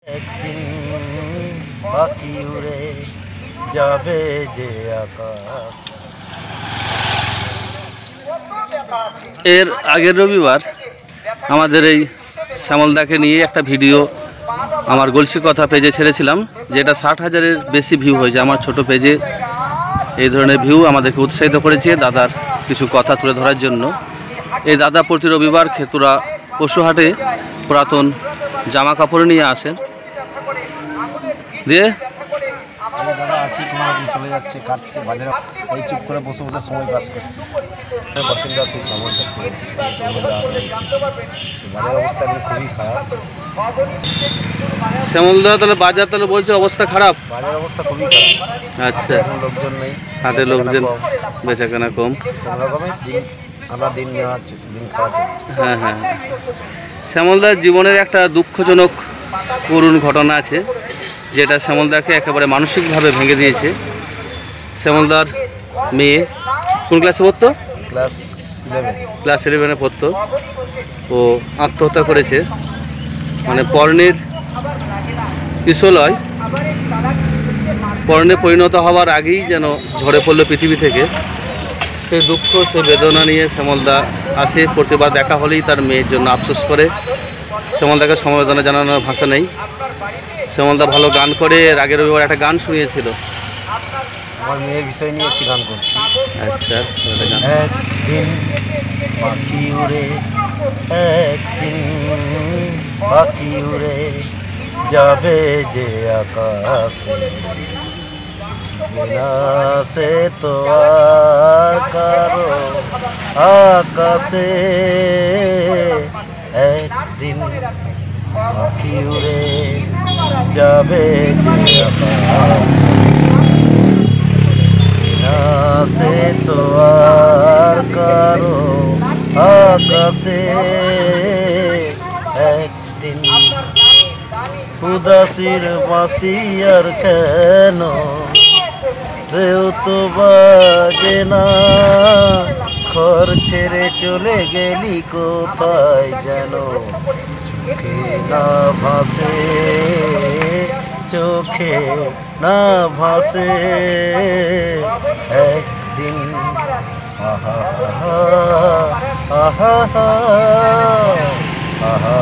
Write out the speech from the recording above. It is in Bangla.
একদিন পাখি উড়ে যাবে যে আকাশ। এর আগের রবিবার আমাদের এই শ্যামলদাকে নিয়ে একটা ভিডিও আমার গলসি কথা পেজে ছেড়েছিলাম, যেটা 60,000-এর বেশি ভিউ হয়েছে। আমার ছোট পেজে এই ধরনের ভিউ আমাদেরকে উৎসাহিত করেছে দাদার কিছু কথা তুলে ধরার জন্য। এই দাদা প্রতি রবিবার খেতুরা পশুহাটে পুরাতন জামা কাপড় নিয়ে আসেন। দিয়ে দাদা আছি, কোনোরকম চলে যাচ্ছে, কাটছে বাজারে, এই চুপ করে বসে বসে সময় পাস করছে। বাসিন্দা সেই সমস্যা বাজারের অবস্থা এখন খুবই খারাপ। শ্যামলদা তাহলে বাজার তাহলে বলছে অবস্থা খারাপ, বাজারের অবস্থা খুবই খারাপ। আচ্ছা, এখন লোকজন নেই, হাটে লোকজন, বেচাকেনা কম, কোনো রকমের দিন নেওয়া হচ্ছে, দিন খারাপ হচ্ছে। হ্যাঁ হ্যাঁ, শ্যামলদার জীবনের একটা দুঃখজনক করুণ ঘটনা আছে, যেটা শ্যামলদাকে একেবারে মানসিকভাবে ভেঙে দিয়েছে। শ্যামলদার মেয়ে কোন ক্লাসে পড়তো? ক্লাস 11-এ পড়তো। ও আত্মহত্যা করেছে, মানে পর্ণের কিশোলয় পর্ণে পরিণত হওয়ার আগেই যেন ঝরে পড়লো পৃথিবী থেকে। সেই দুঃখ, সেই বেদনা নিয়ে শ্যামলদা আসে। প্রতিবার দেখা হলেই তার মেয়ের জন্য আফসোস করে। শ্যামলদাকে সমবেদনা জানানোর ভাষা নেই। শ্যামলদা ভালো গান করে, এর আগের রবিবার একটা গান শুনিয়েছিল। আমার মেয়ের বিষয় নিয়ে একটি গান করছি। আচ্ছা, একদিন পাখি উড়ে, একদিন পাখি উড়ে যাবে যে আকাশে, বিনাশে তো আর কারো আকাশে। একদিন পাখি উড়ে যাবে যে আকাশে, বিনাশে তো আর কারো আকাশে। একদিন উদাসীর বাঁশি আর কেন, সেও তো বাজে না। ঘর ছেড়ে চলে গেলি কোথায় যেন, চোখে না ভাসে, চোখে না ভাসে। একদিন আহা আহা আহা আহা।